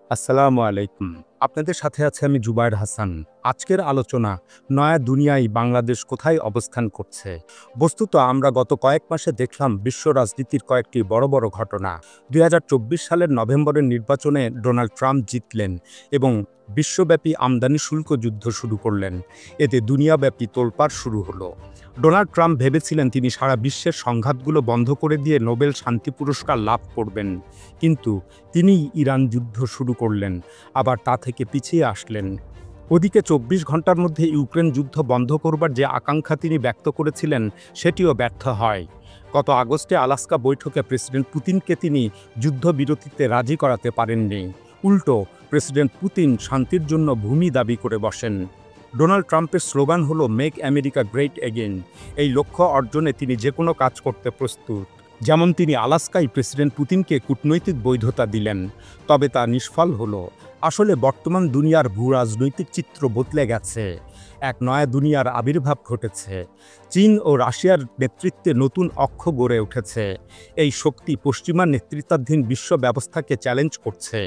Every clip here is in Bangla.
আসসালামু আলাইকুম। আপনাদের সাথে আছে আমি জুবায়ের হাসান। আজকের আলোচনা নয়া দুনিয়ায় বাংলাদেশ কোথায় অবস্থান করছে। বস্তুত আমরা গত কয়েক মাসে দেখলাম বিশ্ব রাজনীতির কয়েকটি বড় বড় ঘটনা। ২০২৪ সালের নভেম্বরের নির্বাচনে ডোনাল্ড ট্রাম্প জিতলেন এবং বিশ্বব্যাপী আমদানি শুল্ক যুদ্ধ শুরু করলেন। এতে দুনিয়াব্যাপী তোলপাড় শুরু হলো। ডোনাল্ড ট্রাম্প ভেবেছিলেন তিনি সারা বিশ্বের সংঘাতগুলো বন্ধ করে দিয়ে নোবেল শান্তি পুরস্কার লাভ করবেন, কিন্তু তিনি ইরান যুদ্ধ শুরু করলেন, আবার তা থেকে পিছিয়ে আসলেন। ওদিকে ২৪ ঘন্টার মধ্যে ইউক্রেন যুদ্ধ বন্ধ করবার যে আকাঙ্ক্ষা তিনি ব্যক্ত করেছিলেন সেটিও ব্যর্থ হয়। গত আগস্টে আলাস্কা বৈঠকে প্রেসিডেন্ট পুতিনকে তিনি যুদ্ধবিরতিতে রাজি করাতে পারেননি। উল্টো প্রেসিডেন্ট পুতিন শান্তির জন্য ভূমি দাবি করে বসেন। ডোনাল্ড ট্রাম্পের স্লোগান হলো মেক আমেরিকা গ্রেট এগেইন। এই লক্ষ্য অর্জনে তিনি যে কোনো কাজ করতে প্রস্তুত। যেমন তিনি আলাস্কায় প্রেসিডেন্ট পুতিনকে কূটনৈতিক বৈধতা দিলেন, তবে তা নিষ্ফল হলো। আসলে বর্তমান দুনিয়ার ভূ রাজনৈতিক চিত্র বদলে গেছে। এক নয়া দুনিয়ার আবির্ভাব ঘটেছে। চীন ও রাশিয়ার নেতৃত্বে নতুন অক্ষ গড়ে উঠেছে। এই শক্তি পশ্চিমা নেতৃত্বাধীন বিশ্ব ব্যবস্থাকে চ্যালেঞ্জ করছে।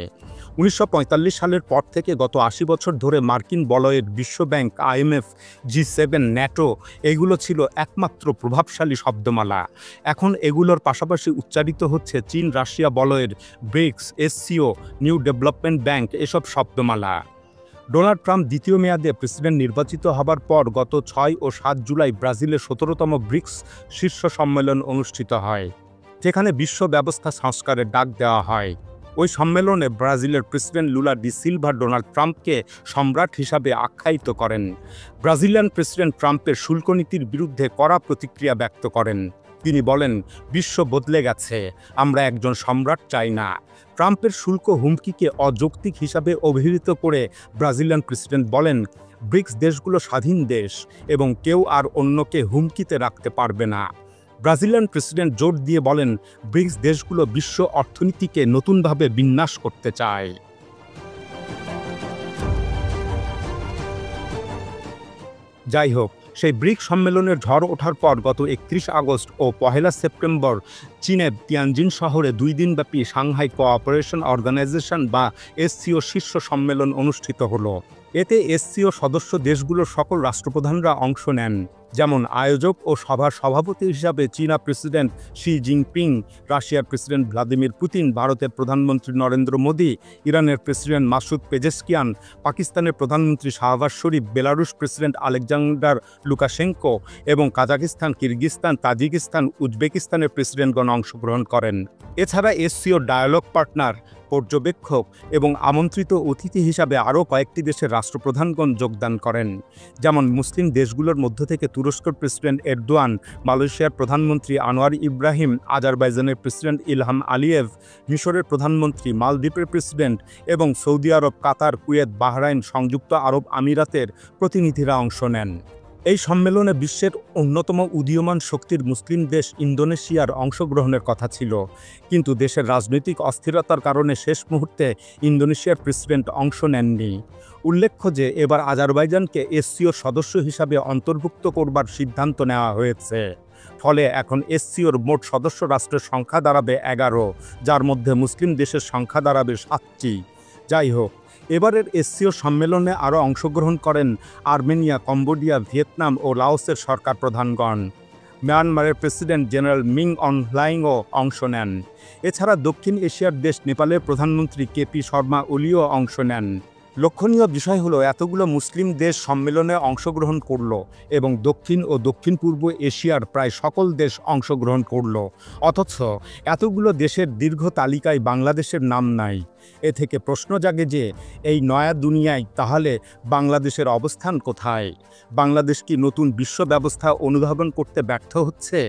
১৯৪৫ সালের পর থেকে গত ৮০ বছর ধরে মার্কিন বলয়ের বিশ্বব্যাংক, IMF, G7, ন্যাটো এগুলো ছিল একমাত্র প্রভাবশালী শব্দমালা। এখন এগুলোর পাশাপাশি উচ্চারিত হচ্ছে চীন রাশিয়া বলয়ের BRICS, SCO, new development bank এসব শব্দমালা। ডোনাল্ড ট্রাম্প দ্বিতীয় মেয়াদে প্রেসিডেন্ট নির্বাচিত হবার পর গত ৬ ও ৭ জুলাই ব্রাজিলের ১৭তম ব্রিক্স শীর্ষ সম্মেলন অনুষ্ঠিত হয়, যেখানে বিশ্ব ব্যবস্থা সংস্কারের ডাক দেওয়া হয়। ওই সম্মেলনে ব্রাজিলের president Lula da Silva Donald ট্রাম্পকে সম্রাট হিসাবে আখ্যায়িত করেন। ব্রাজিলিয়ান প্রেসিডেন্ট ট্রাম্পের শুল্ক নীতির বিরুদ্ধে কড়া প্রতিক্রিয়া ব্যক্ত করেন। তিনি বলেন, বিশ্ব বদলে গেছে, আমরা একজন সম্রাট চাই না। ট্রাম্পের শুল্ক হুমকিকে অযৌক্তিক হিসাবে অভিহিত করে ব্রাজিলিয়ান প্রেসিডেন্ট বলেন, ব্রিক্স দেশগুলো স্বাধীন দেশ এবং কেউ আর অন্যকে হুমকিতে রাখতে পারবে না। ব্রাজিলিয়ান প্রেসিডেন্ট জোর দিয়ে বলেন, ব্রিক্স দেশগুলো বিশ্ব অর্থনীতিকে নতুনভাবে বিন্যাস করতে চায়। যাই হোক, সেই ব্রিক্স সম্মেলনের ঝড় ওঠার পর গত ৩১ আগস্ট ও ১ সেপ্টেম্বর চীনের তিয়ানজিন শহরে ২ দিনব্যাপী সাংহাই কোঅপারেশন অর্গানাইজেশন বা SCO শীর্ষ সম্মেলন অনুষ্ঠিত হলো। এতে SCO সদস্য দেশগুলোর সকল রাষ্ট্রপ্রধানরা অংশ নেন। যেমন আয়োজক ও সভার সভাপতি হিসাবে চীনা প্রেসিডেন্ট শি জিনপিং, রাশিয়ার প্রেসিডেন্ট ভ্লাদিমির পুতিন, ভারতের প্রধানমন্ত্রী নরেন্দ্র মোদি, ইরানের প্রেসিডেন্ট মাসুদ পেজেশকিয়ান, পাকিস্তানের প্রধানমন্ত্রী শাহবাজ শরীফ, বেলারুশ প্রেসিডেন্ট আলেকজান্ডার লুকাশেঙ্কো এবং কাজাকিস্তান, কিরগিজস্তান, তাজিকিস্তান, উজবেকিস্তানের প্রেসিডেন্টগণ অংশগ্রহণ করেন। এছাড়া SCO ডায়ালগ পার্টনার, পর্যবেক্ষক এবং আমন্ত্রিত অতিথি হিসাবে আরও কয়েকটি দেশের রাষ্ট্রপ্রধানগণ যোগদান করেন। যেমন মুসলিম দেশগুলোর মধ্য থেকে তুরস্কের প্রেসিডেন্ট এরদোয়ান, মালয়েশিয়ার প্রধানমন্ত্রী আনোয়ার ইব্রাহিম, আজারবাইজানের প্রেসিডেন্ট ইলহাম আলিয়েভ, মিশরের প্রধানমন্ত্রী, মালদ্বীপের প্রেসিডেন্ট এবং সৌদি আরব, কাতার, কুয়েত, বাহরাইন, সংযুক্ত আরব আমিরাতের প্রতিনিধিরা অংশ নেন। এই সম্মেলনে বিশ্বের অন্যতম উদীয়মান শক্তির মুসলিম দেশ ইন্দোনেশিয়ার অংশগ্রহণের কথা ছিল, কিন্তু দেশের রাজনৈতিক অস্থিরতার কারণে শেষ মুহূর্তে ইন্দোনেশিয়ার প্রেসিডেন্ট অংশ নেননি। উল্লেখ্য যে এবার আজারবাইজানকে SCO সদস্য হিসাবে অন্তর্ভুক্ত করবার সিদ্ধান্ত নেওয়া হয়েছে। ফলে এখন SCOর মোট সদস্য রাষ্ট্রের সংখ্যা দাঁড়াবে 11, যার মধ্যে মুসলিম দেশের সংখ্যা দাঁড়াবে 7টি। যাই হোক, এবারের SCO সম্মেলনে আরও অংশগ্রহণ করেন আর্মেনিয়া, কম্বোডিয়া, ভিয়েতনাম ও লাওসের সরকার প্রধানগণ। মিয়ানমারের প্রেসিডেন্ট জেনারেল মিং অং হ্লাইংও অংশ নেন। এছাড়া দক্ষিণ এশিয়ার দেশ নেপালের প্রধানমন্ত্রী KP শর্মা ওলিও অংশ নেন। লক্ষণীয় বিষয় হলো এতগুলো মুসলিম দেশ সম্মেলনে অংশগ্রহণ করল এবং দক্ষিণ ও দক্ষিণ পূর্ব এশিয়ার প্রায় সকল দেশ অংশগ্রহণ করল, অথচ এতগুলো দেশের দীর্ঘ তালিকায় বাংলাদেশের নাম নাই। এ থেকে প্রশ্ন জাগে যে এই নয়া দুনিয়ায় তাহলে বাংলাদেশের অবস্থান কোথায়? বাংলাদেশ কি নতুন বিশ্ব ব্যবস্থা অনুধাবন করতে ব্যর্থ হচ্ছে?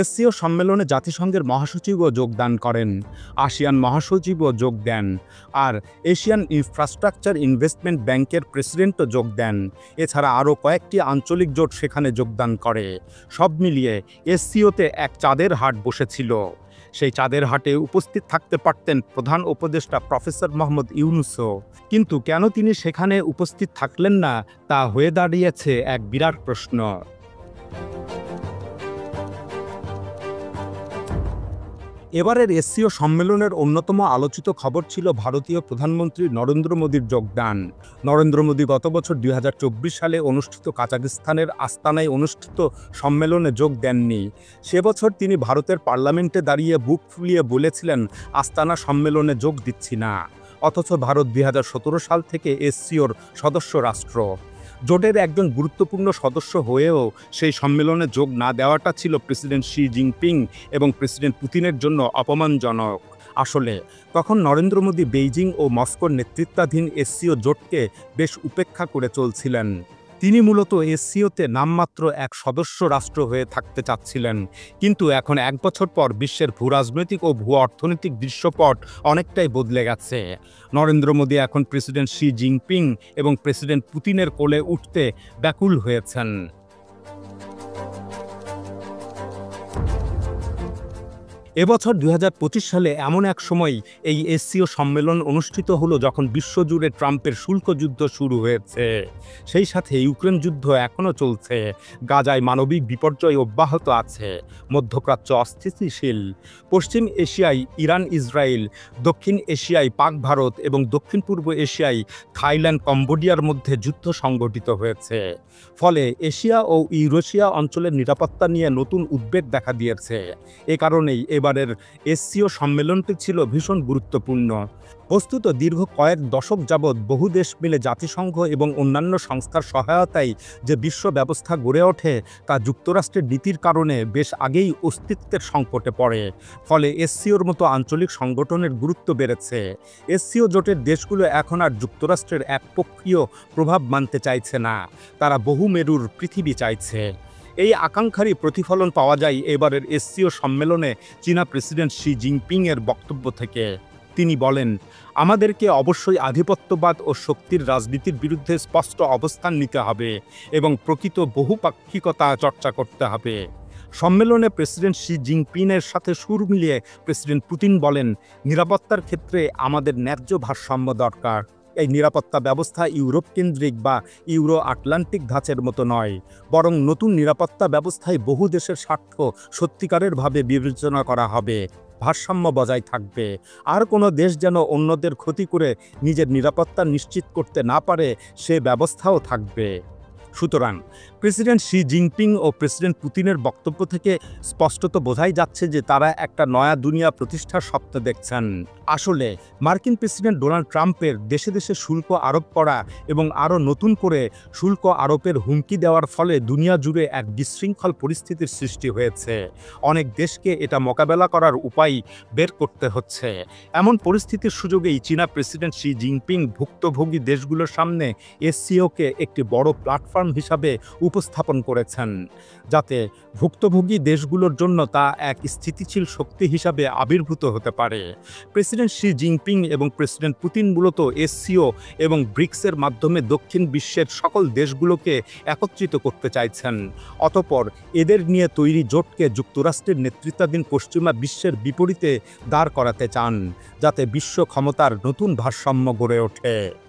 SCO সম্মেলনে জাতিসংঘের মহাসচিবও যোগদান করেন, আসিয়ান মহাসচিবও যোগ দেন, আর এশিয়ান ইনফ্রাস্ট্রাকচার ইনভেস্টমেন্ট ব্যাংকের প্রেসিডেন্টও যোগ দেন। এছাড়া আরও কয়েকটি আঞ্চলিক জোট সেখানে যোগদান করে। সব মিলিয়ে SCOতে এক চাঁদের হাট বসেছিল। সেই চাঁদের হাটে উপস্থিত থাকতে পারতেন প্রধান উপদেষ্টা প্রফেসর মোহাম্মদ ইউনূসও, কিন্তু কেন তিনি সেখানে উপস্থিত থাকলেন না তা হয়ে দাঁড়িয়েছে এক বিরাট প্রশ্ন। এবারের এসসিও সম্মেলনের অন্যতম আলোচিত খবর ছিল ভারতীয় প্রধানমন্ত্রী নরেন্দ্র মোদীর যোগদান। নরেন্দ্র মোদী গত বছর 2024 সালে অনুষ্ঠিত কাজাখস্তানের আস্তানায় অনুষ্ঠিত সম্মেলনে যোগ দেননি। সে বছর তিনি ভারতের পার্লামেন্টে দাঁড়িয়ে বুক ফুলিয়ে বলেছিলেন, আস্তানা সম্মেলনে যোগ দিচ্ছি না। অথচ ভারত 2017 সাল থেকে এসসিওর সদস্য রাষ্ট্র। জোটের একজন গুরুত্বপূর্ণ সদস্য হয়েও সেই সম্মেলনে যোগ না দেওয়াটা ছিল প্রেসিডেন্ট শি জিনপিং এবং প্রেসিডেন্ট পুতিনের জন্য অপমানজনক। আসলে তখন নরেন্দ্র মোদী বেইজিং ও মস্কোর নেতৃত্বাধীন এসসিও জোটকে বেশ উপেক্ষা করে চলছিলেন। তিনি মূলত এসসিওতে নামমাত্র এক সদস্য রাষ্ট্র হয়ে থাকতে চাচ্ছিলেন। কিন্তু এখন এক বছর পর বিশ্বের ভূরাজনৈতিক ও ভূ অর্থনৈতিক দৃশ্যপট অনেকটাই বদলে গেছে। নরেন্দ্র মোদী এখন প্রেসিডেন্ট শি জিনপিং এবং প্রেসিডেন্ট পুতিনের কোলে উঠতে ব্যাকুল হয়েছেন। এবছর 2025 সালে এমন এক সময় এই এসসিও সম্মেলন অনুষ্ঠিত হলো যখন বিশ্বজুড়ে ট্রাম্পের শুল্ক যুদ্ধ শুরু হয়েছে। সেই সাথে ইউক্রেন যুদ্ধ এখনও চলছে, গাজায় মানবিক বিপর্যয় অব্যাহত আছে, মধ্যপ্রাচ্য অস্থিতিশীল, পশ্চিম এশিয়ায় ইরান ইসরায়েল, দক্ষিণ এশিয়ায় পাক ভারত এবং দক্ষিণ পূর্ব এশিয়ায় থাইল্যান্ড কম্বোডিয়ার মধ্যে যুদ্ধ সংঘটিত হয়েছে। ফলে এশিয়া ও ইউরেশিয়া অঞ্চলের নিরাপত্তা নিয়ে নতুন উদ্বেগ দেখা দিয়েছে। এ কারণেই এবারের এসসিও সম্মেলনটি ছিল ভীষণ গুরুত্বপূর্ণ। বস্তুত দীর্ঘ কয়েক দশক যাবৎ বহু দেশ মিলে জাতিসংঘ এবং অন্যান্য সংস্থার সহায়তায় যে বিশ্ব ব্যবস্থা গড়ে ওঠে তা যুক্তরাষ্ট্রের নীতির কারণে বেশ আগেই অস্তিত্বের সংকটে পড়ে। ফলে এসসিওর মতো আঞ্চলিক সংগঠনের গুরুত্ব বেড়েছে। এসসিও জোটের দেশগুলো এখন আর যুক্তরাষ্ট্রের একপক্ষীয় প্রভাব মানতে চাইছে না, তারা বহুমেরুর পৃথিবী চাইছে। এই আকাঙ্ক্ষারই প্রতিফলন পাওয়া যায় এবারের এসসিও সম্মেলনে চীনা প্রেসিডেন্ট শি জিনপিংয়ের বক্তব্য থেকে। তিনি বলেন, আমাদেরকে অবশ্যই আধিপত্যবাদ ও শক্তির রাজনীতির বিরুদ্ধে স্পষ্ট অবস্থান নিতে হবে এবং প্রকৃত বহুপাক্ষিকতা চর্চা করতে হবে। সম্মেলনে প্রেসিডেন্ট শি জিনপিংয়ের সাথে সুর মিলিয়ে প্রেসিডেন্ট পুতিন বলেন, নিরাপত্তার ক্ষেত্রে আমাদের ন্যায্য ভারসাম্য দরকার। এই নিরাপত্তা ব্যবস্থা ইউরোপ কেন্দ্রিক বা ইউরো আটলান্টিক ধাঁচের মতো নয়, বরং নতুন নিরাপত্তা ব্যবস্থায় বহু দেশের স্বার্থ সত্যিকারেরভাবে বিবেচনা করা হবে, ভারসাম্য বজায় থাকবে, আর কোনো দেশ যেন অন্যদের ক্ষতি করে নিজের নিরাপত্তা নিশ্চিত করতে না পারে সে ব্যবস্থাও থাকবে। সুতরাং প্রেসিডেন্ট শি জিনপিং ও প্রেসিডেন্ট পুতিনের বক্তব্য থেকে স্পষ্টত বোঝাই যাচ্ছে যে তারা একটা নয়া দুনিয়া প্রতিষ্ঠার স্বপ্ন দেখছেন। আসলে মার্কিন প্রেসিডেন্ট ডোনাল্ড ট্রাম্পের দেশে দেশে শুল্ক আরোপ করা এবং আরও নতুন করে শুল্ক আরোপের হুমকি দেওয়ার ফলে দুনিয়া জুড়ে এক বিশৃঙ্খল পরিস্থিতির সৃষ্টি হয়েছে। অনেক দেশকে এটা মোকাবেলা করার উপায় বের করতে হচ্ছে। এমন পরিস্থিতির সুযোগেই চীনা প্রেসিডেন্ট শি জিনপিং ভুক্তভোগী দেশগুলোর সামনে এসসিওকে একটি বড় প্ল্যাটফর্ম হিসাবে উপস্থাপন করেছেন, যাতে ভুক্তভোগী দেশগুলোর জন্য তা এক স্থিতিশীল শক্তি হিসাবে আবির্ভূত হতে পারে। প্রেসিডেন্ট শি জিনপিং এবং প্রেসিডেন্ট পুতিন মূলত এসসিও এবং ব্রিক্সের মাধ্যমে দক্ষিণ বিশ্বের সকল দেশগুলোকে একত্রিত করতে চাইছেন। অতঃপর এদের নিয়ে তৈরি জোটকে যুক্তরাষ্ট্রের নেতৃত্বাধীন পশ্চিমা বিশ্বের বিপরীতে দাঁড় করাতে চান, যাতে বিশ্ব ক্ষমতার নতুন ভারসাম্য গড়ে ওঠে।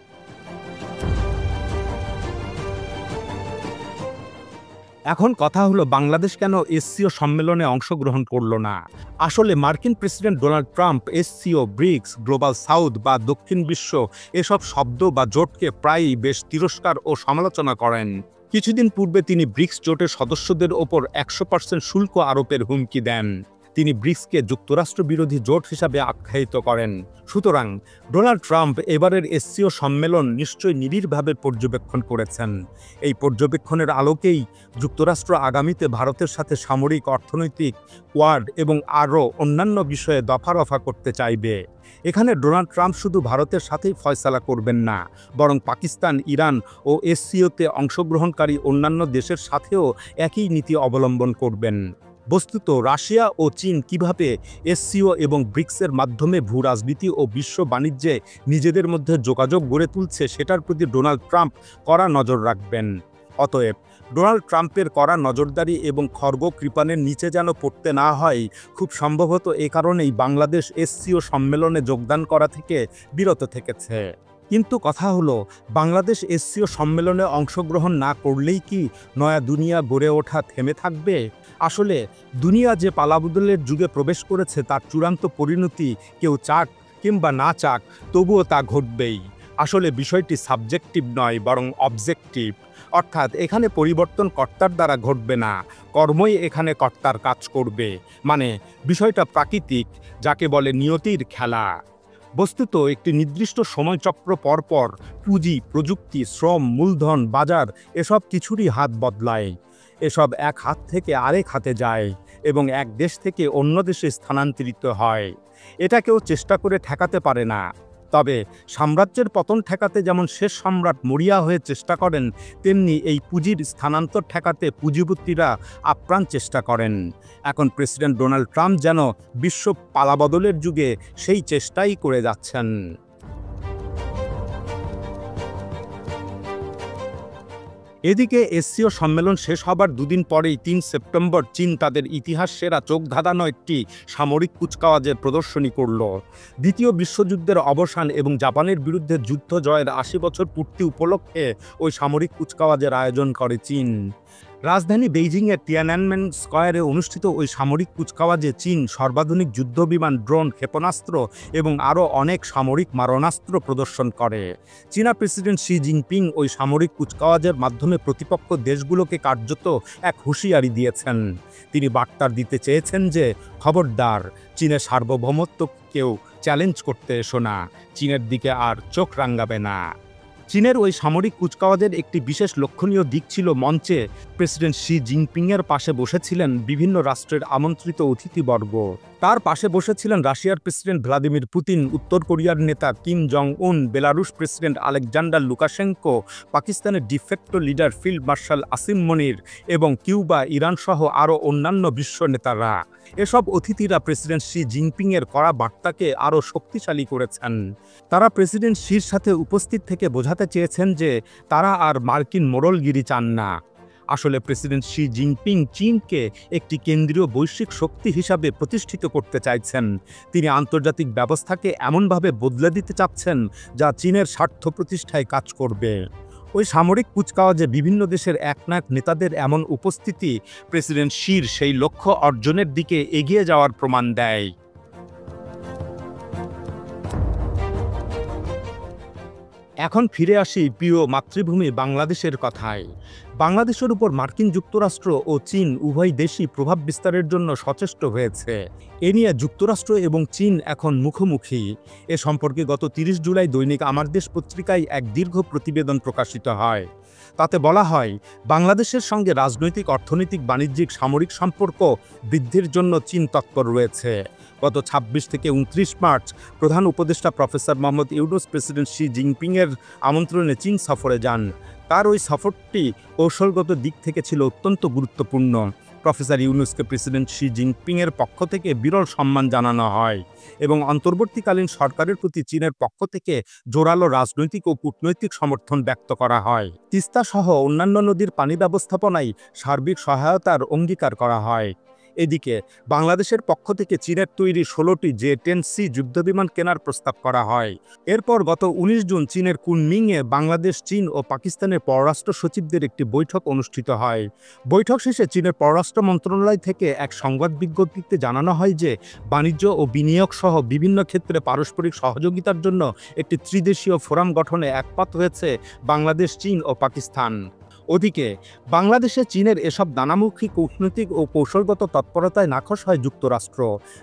এখন কথা হলো, বাংলাদেশ কেন এসসিও সম্মেলনে অংশগ্রহণ করল না? আসলে মার্কিন president Donald Trump SCO, BRICS, global south বা দক্ষিণ বিশ্ব এসব শব্দ বা জোটকে প্রায়ই বেশ তিরস্কার ও সমালোচনা করেন। কিছুদিন পূর্বে তিনি ব্রিক্স জোটের সদস্যদের ওপর 100% শুল্ক আরোপের হুমকি দেন। তিনি ব্রিক্সকে যুক্তরাষ্ট্র বিরোধী জোট হিসাবে আখ্যায়িত করেন। সুতরাং ডোনাল্ড ট্রাম্প এবারের এসসিও সম্মেলন নিশ্চয়ই নিবিড়ভাবে পর্যবেক্ষণ করেছেন। এই পর্যবেক্ষণের আলোকেই যুক্তরাষ্ট্র আগামীতে ভারতের সাথে সামরিক, অর্থনৈতিক, কোয়াড এবং আরও অন্যান্য বিষয়ে দফা-রফা করতে চাইবে। এখানে ডোনাল্ড ট্রাম্প শুধু ভারতের সাথেই ফয়সালা করবেন না, বরং পাকিস্তান, ইরান ও এসসিওতে অংশগ্রহণকারী অন্যান্য দেশের সাথেও একই নীতি অবলম্বন করবেন। বস্তুত রাশিয়া ও চীন কিভাবে এসসিও এবং ব্রিক্সের মাধ্যমে ভূ রাজনীতি ও বিশ্ব বাণিজ্যে নিজেদের মধ্যে যোগাযোগ গড়ে তুলছে সেটার প্রতি ডোনাল্ড ট্রাম্প কড়া নজর রাখবেন। অতএব ডোনাল্ড ট্রাম্পের কড়া নজরদারি এবং খর্গ কৃপানের নিচে যেন পড়তে না হয়, খুব সম্ভবত এ কারণেই বাংলাদেশ এসসিও সম্মেলনে যোগদান করা থেকে বিরত থেকেছে। কিন্তু কথা হলো, বাংলাদেশ এসসিও সম্মেলনে অংশগ্রহণ না করলেই কি নয়া দুনিয়া গড়ে ওঠা থেমে থাকবে? আসলে দুনিয়া যে পালাবদলের যুগে প্রবেশ করেছে তার চূড়ান্ত পরিণতি কেউ চাক কিংবা না চাক তবুও তা ঘটবেই। আসলে বিষয়টি সাবজেক্টিভ নয়, বরং অবজেক্টিভ। অর্থাৎ এখানে পরিবর্তন কর্তার দ্বারা ঘটবে না, কর্মই এখানে কর্তার কাজ করবে। মানে বিষয়টা প্রাকৃতিক, যাকে বলে নিয়তির খেলা। বস্তুত একটি নির্দিষ্ট সময়চক্র পরপর পুঁজি, প্রযুক্তি, শ্রম, মূলধন, বাজার এসব কিছুরই হাত বদলায়। এসব এক হাত থেকে আরেক হাতে যায় এবং এক দেশ থেকে অন্য দেশে স্থানান্তরিত হয়। এটা কেউ চেষ্টা করে ঠেকাতে পারে না। তবে সাম্রাজ্যের পতন ঠেকাতে যেমন শেষ সম্রাট মরিয়া হয়ে চেষ্টা করেন, তেমনি এই পুঁজির স্থানান্তর ঠেকাতে পুঁজিপতিরা আপ্রাণ চেষ্টা করেন। এখন প্রেসিডেন্ট ডোনাল্ড ট্রাম্প যেন বিশ্ব পালাবদলের যুগে সেই চেষ্টাই করে যাচ্ছেন। এদিকে এসসিও সম্মেলন শেষ হবার দুদিন পরেই ৩ সেপ্টেম্বর চীন তাদের ইতিহাস সেরা চোখ ধাঁধানো একটি সামরিক কুচকাওয়াজের প্রদর্শনী করল। দ্বিতীয় বিশ্বযুদ্ধের অবসান এবং জাপানের বিরুদ্ধে যুদ্ধ জয়ের ৮০ বছর পূর্তি উপলক্ষে ওই সামরিক কুচকাওয়াজের আয়োজন করে চীন। রাজধানী বেইজিংয়ের তিয়ানআনমেন স্কয়ারে অনুষ্ঠিত ওই সামরিক কুচকাওয়াজে চীন সর্বাধুনিক যুদ্ধবিমান, ড্রোন, ক্ষেপণাস্ত্র এবং আরও অনেক সামরিক মারণাস্ত্র প্রদর্শন করে। চীনা প্রেসিডেন্ট শি জিনপিং ওই সামরিক কুচকাওয়াজের মাধ্যমে প্রতিপক্ষ দেশগুলোকে কার্যত এক হুঁশিয়ারি দিয়েছেন। তিনি বার্তা দিতে চেয়েছেন যে, খবরদার, চীনের সার্বভৌমত্ব কেউ চ্যালেঞ্জ করতে এসো না, চীনের দিকে আর চোখ রাঙাবে না। চীনের ওই সামরিক কুচকাওয়াজের একটি বিশেষ লক্ষণীয় দিক ছিল, মঞ্চে প্রেসিডেন্ট শি জিনপিংয়ের পাশে বসেছিলেন বিভিন্ন রাষ্ট্রের আমন্ত্রিত অতিথিবর্গ। তার পাশে বসেছিলেন রাশিয়ার প্রেসিডেন্ট ভ্লাদিমির পুতিন, উত্তর কোরিয়ার নেতা Kim Jong Un, Belarus president Alexander Lukashenko, পাকিস্তানের de facto leader field marshal Asim Munir এবং কিউবা, ইরান সহ আরও অন্যান্য বিশ্ব নেতারা। এসব অতিথিরা প্রেসিডেন্ট শি জিনপিংয়ের কড়া বার্তাকে আরও শক্তিশালী করেছেন। তারা প্রেসিডেন্ট শির সাথে উপস্থিত থেকে বোঝাতে চেয়েছেন যে তারা আর মার্কিন মোড়লগিরি চান না। আসলে প্রেসিডেন্ট শি জিনপিং চীনকে একটি কেন্দ্রীয় বৈশ্বিক শক্তি হিসাবে প্রতিষ্ঠিত করতে চাইছেন। তিনি আন্তর্জাতিক ব্যবস্থাকে এমনভাবে বদলে দিতে চাচ্ছেন যা চীনের স্বার্থ প্রতিষ্ঠায় কাজ করবে। ওই সামরিক কুচকাওয়াজে বিভিন্ন দেশের একনায়ক নেতাদের এমন উপস্থিতি প্রেসিডেন্ট শির সেই লক্ষ্য অর্জনের দিকে এগিয়ে যাওয়ার প্রমাণ দেয়। এখন ফিরে আসি প্রিয় মাতৃভূমি বাংলাদেশের কথায়। বাংলাদেশের উপর মার্কিন যুক্তরাষ্ট্র ও চীন উভয় দেশই প্রভাব বিস্তারের জন্য সচেষ্ট হয়েছে। এ নিয়ে যুক্তরাষ্ট্র এবং চীন এখন মুখোমুখি। এ সম্পর্কে গত ৩০ জুলাই দৈনিক আমার দেশ পত্রিকায় এক দীর্ঘ প্রতিবেদন প্রকাশিত হয়। তাতে বলা হয়, বাংলাদেশের সঙ্গে রাজনৈতিক, অর্থনৈতিক, বাণিজ্যিক, সামরিক সম্পর্ক বৃদ্ধির জন্য চীন তৎপর রয়েছে। গত ২৬ থেকে ২৯ মার্চ প্রধান উপদেষ্টা professor Mohammad Yunus president Xi জিনপিংয়ের আমন্ত্রণে চীন সফরে যান। তার ওই সফরটি কৌশলগত দিক থেকে ছিল অত্যন্ত গুরুত্বপূর্ণ। প্রফেসর ইউনূসকে প্রেসিডেন্ট শি জিনপিংয়ের পক্ষ থেকে বিরল সম্মান জানানো হয় এবং অন্তর্বর্তীকালীন সরকারের প্রতি চীনের পক্ষ থেকে জোরালো রাজনৈতিক ও কূটনৈতিক সমর্থন ব্যক্ত করা হয়। তিস্তা সহ অন্যান্য নদীর পানি ব্যবস্থাপনায় সার্বিক সহায়তার অঙ্গীকার করা হয়। এদিকে বাংলাদেশের পক্ষ থেকে চীনের তৈরি ১৬টি J-10C যুদ্ধবিমান কেনার প্রস্তাব করা হয়। এরপর গত ১৯ জুন চীনের কুনমিংয়ে বাংলাদেশ, চীন ও পাকিস্তানের পররাষ্ট্র সচিবদের একটি বৈঠক অনুষ্ঠিত হয়। বৈঠক শেষে চীনের পররাষ্ট্র মন্ত্রণালয় থেকে এক সংবাদ বিজ্ঞপ্তিতে জানানো হয় যে, বাণিজ্য ও বিনিয়োগ সহ বিভিন্ন ক্ষেত্রে পারস্পরিক সহযোগিতার জন্য একটি ত্রিদেশীয় ফোরাম গঠনে একমত হয়েছে বাংলাদেশ, চীন ও পাকিস্তান। ওদিকে বাংলাদেশে চীনের এসব নানামুখী কূটনৈতিক ও কৌশলগত তৎপরতায় নাখোশ হয় যুক্তরাষ্ট্র।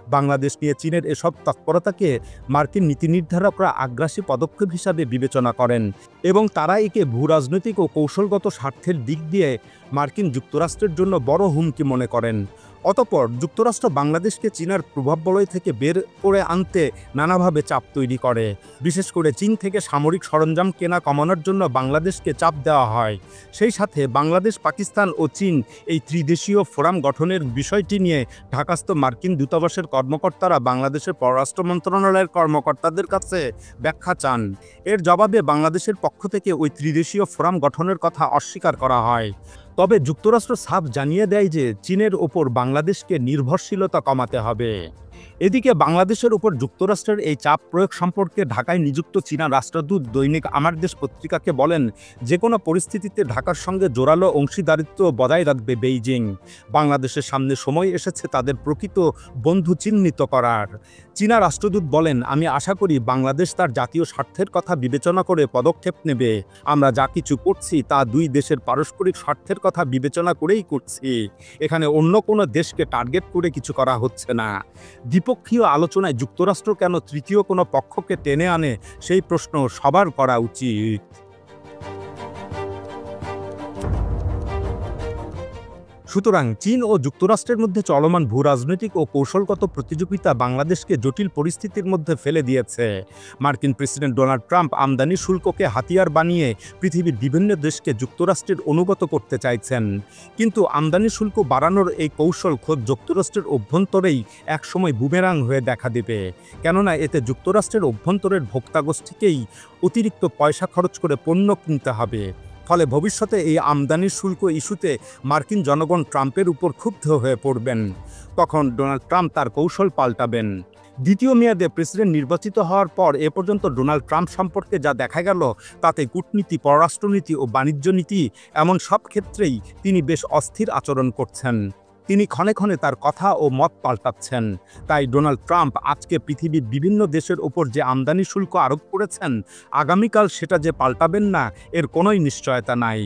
বাংলাদেশ নিয়ে চীনের এসব তৎপরতাকে মার্কিন নীতি নির্ধারকরা আগ্রাসী পদক্ষেপ হিসাবে বিবেচনা করেন এবং তারা একে ভূরাজনৈতিক ও কৌশলগত স্বার্থের দিক দিয়ে মার্কিন যুক্তরাষ্ট্রের জন্য বড় হুমকি মনে করেন। অতঃপর যুক্তরাষ্ট্র বাংলাদেশকে চীনের প্রভাববলয় থেকে বের করে আনতে নানাভাবে চাপ তৈরি করে। বিশেষ করে চীন থেকে সামরিক সরঞ্জাম কেনা কমানোর জন্য বাংলাদেশকে চাপ দেওয়া হয়। সেই সাথে বাংলাদেশ, পাকিস্তান ও চীন এই ত্রিদেশীয় ফোরাম গঠনের বিষয়টি নিয়ে ঢাকাস্থ মার্কিন দূতাবাসের কর্মকর্তারা বাংলাদেশের পররাষ্ট্র মন্ত্রণালয়ের কর্মকর্তাদের কাছে ব্যাখ্যা চান। এর জবাবে বাংলাদেশের পক্ষ থেকে ওই ত্রিদেশীয় ফোরাম গঠনের কথা অস্বীকার করা হয়। তবে যুক্তরাষ্ট্র সাফ জানিয়ে দেয় যে চীনের ওপর বাংলাদেশকে নির্ভরশীলতা কমাতে হবে। এদিকে বাংলাদেশের উপর যুক্তরাষ্ট্রের এই চাপ প্রয়োগ সম্পর্কে ঢাকায় নিযুক্ত চীনা রাষ্ট্রদূত দৈনিক আমার দেশ পত্রিকাকে বলেন, যে কোনো পরিস্থিতিতে ঢাকার সঙ্গে জোরালো অংশীদারিত্ব বজায় রাখবে বেইজিং। বাংলাদেশের সামনে সময় এসেছে তাদের প্রকৃত বন্ধু চিহ্নিত করার। চীনা রাষ্ট্রদূত বলেন, আমি আশা করি বাংলাদেশ তার জাতীয় স্বার্থের কথা বিবেচনা করে পদক্ষেপ নেবে। আমরা যা কিছু করছি তা দুই দেশের পারস্পরিক স্বার্থের কথা বিবেচনা করেই করছি। এখানে অন্য কোনো দেশকে টার্গেট করে কিছু করা হচ্ছে না। দ্বিপক্ষীয় আলোচনায় যুক্তরাষ্ট্র কেন তৃতীয় কোনো পক্ষকে টেনে আনে সেই প্রশ্ন সবার করা উচিত। সুতরাং চীন ও যুক্তরাষ্ট্রের মধ্যে চলমান ভূরাজনৈতিক ও কৌশলগত প্রতিযোগিতা বাংলাদেশকে জটিল পরিস্থিতির মধ্যে ফেলে দিয়েছে। মার্কিন প্রেসিডেন্ট ডোনাল্ড ট্রাম্প আমদানি শুল্ককে হাতিয়ার বানিয়ে পৃথিবীর বিভিন্ন দেশকে যুক্তরাষ্ট্রের অনুগত করতে চাইছেন। কিন্তু আমদানি শুল্ক বাড়ানোর এই কৌশল খোদ যুক্তরাষ্ট্রের অভ্যন্তরেই একসময় বুমেরাং হয়ে দেখা দেবে। কেননা এতে যুক্তরাষ্ট্রের অভ্যন্তরের ভোক্তাগোষ্ঠীকেই অতিরিক্ত পয়সা খরচ করে পণ্য কিনতে হবে। ফলে ভবিষ্যতে এই আমদানি শুল্ক ইস্যুতে মার্কিন জনগণ ট্রাম্পের উপর ক্ষুব্ধ হয়ে পড়বেন। তখন ডোনাল্ড ট্রাম্প তার কৌশল পাল্টাবেন। দ্বিতীয় মেয়াদে প্রেসিডেন্ট নির্বাচিত হওয়ার পর এ পর্যন্ত ডোনাল্ড ট্রাম্প সম্পর্কে যা দেখা গেল তাতে কূটনীতি, পররাষ্ট্রনীতি ও বাণিজ্য নীতি এমন সব ক্ষেত্রেই তিনি বেশ অস্থির আচরণ করছেন। তিনি ক্ষণে ক্ষণে তার কথা ও মত পাল্টাচ্ছেন। তাই ডোনাল্ড ট্রাম্প আজকে পৃথিবীর বিভিন্ন দেশের ওপর যে আমদানি শুল্ক আরোপ করেছেন, আগামীকাল সেটা যে পাল্টাবেন না এর কোনোই নিশ্চয়তা নাই।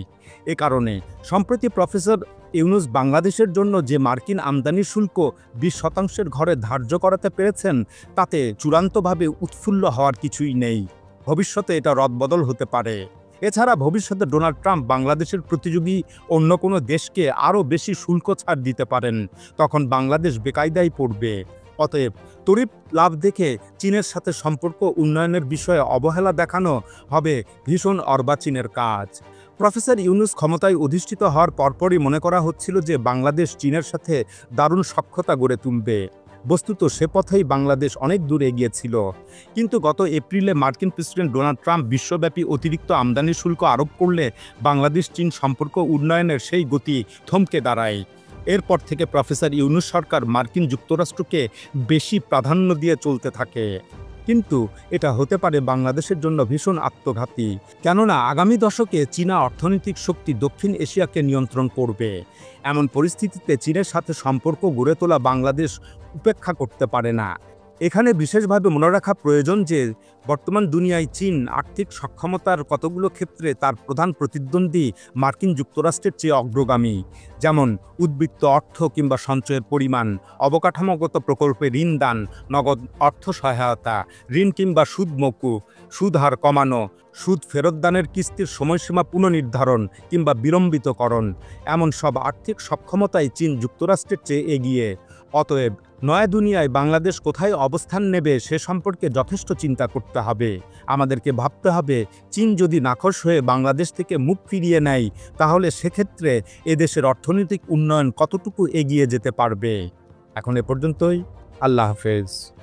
এ কারণে সম্প্রতি প্রফেসর ইউনূস বাংলাদেশের জন্য যে মার্কিন আমদানি শুল্ক 20% ঘরে ধার্য করাতে পেরেছেন তাতে চূড়ান্তভাবে উৎফুল্ল হওয়ার কিছুই নেই। ভবিষ্যতে এটা রদবদল হতে পারে। এছাড়া ভবিষ্যতে ডোনাল্ড ট্রাম্প বাংলাদেশের প্রতিযোগী অন্য কোনো দেশকে আরও বেশি শুল্ক ছাড় দিতে পারেন। তখন বাংলাদেশ বেকায়দায় পড়বে। অতএব তড়িৎ লাভ দেখে চীনের সাথে সম্পর্ক উন্নয়নের বিষয়ে অবহেলা দেখানো হবে ভীষণ অর্বাচীনের কাজ। প্রফেসর ইউনূস ক্ষমতায় অধিষ্ঠিত হওয়ার পরপরই মনে করা হচ্ছিল যে বাংলাদেশ চীনের সাথে দারুণ সখ্যতা গড়ে তুলবে। বস্তুত সে পথেই বাংলাদেশ অনেক দূর এগিয়েছিল। কিন্তু গত এপ্রিলে মার্কিন প্রেসিডেন্ট ডোনাল্ড ট্রাম্প বিশ্বব্যাপী অতিরিক্ত আমদানি শুল্ক আরোপ করলে বাংলাদেশ চীন সম্পর্ক উন্নয়নের সেই গতি থমকে দাঁড়ায়। এরপর থেকে প্রফেসর ইউনূস সরকার মার্কিন যুক্তরাষ্ট্রকে বেশি প্রাধান্য দিয়ে চলতে থাকে। কিন্তু এটা হতে পারে বাংলাদেশের জন্য ভীষণ আত্মঘাতী। কেননা আগামী দশকে চীনা অর্থনৈতিক শক্তি দক্ষিণ এশিয়াকে নিয়ন্ত্রণ করবে। এমন পরিস্থিতিতে চীনের সাথে সম্পর্ক গড়ে তোলা বাংলাদেশ উপেক্ষা করতে পারে না। এখানে বিশেষভাবে মনে রাখা প্রয়োজন যে বর্তমান দুনিয়ায় চীন আর্থিক সক্ষমতার কতগুলো ক্ষেত্রে তার প্রধান প্রতিদ্বন্দ্বী মার্কিন যুক্তরাষ্ট্রের চেয়ে অগ্রগামী। যেমন উদ্বৃত্ত অর্থ কিংবা সঞ্চয়ের পরিমাণ, অবকাঠামোগত প্রকল্পে ঋণ দান, নগদ অর্থ সহায়তা, ঋণ কিংবা সুদ মওকুফ, সুদ হার কমানো, সুদ ফেরতদানের কিস্তির সময়সীমা পুনর্নির্ধারণ কিংবা বিলম্বিতকরণ, এমন সব আর্থিক সক্ষমতায় চীন যুক্তরাষ্ট্রের চেয়ে এগিয়ে। অতএব নয়া দুনিয়ায় বাংলাদেশ কোথায় অবস্থান নেবে সে সম্পর্কে যথেষ্ট চিন্তা করতে হবে। আমাদেরকে ভাবতে হবে চীন যদি নাখোশ হয়ে বাংলাদেশ থেকে মুখ ফিরিয়ে নেয় তাহলে সেক্ষেত্রে এদেশের অর্থনৈতিক উন্নয়ন কতটুকু এগিয়ে যেতে পারবে। এখন এ পর্যন্তই। আল্লাহ হাফেজ।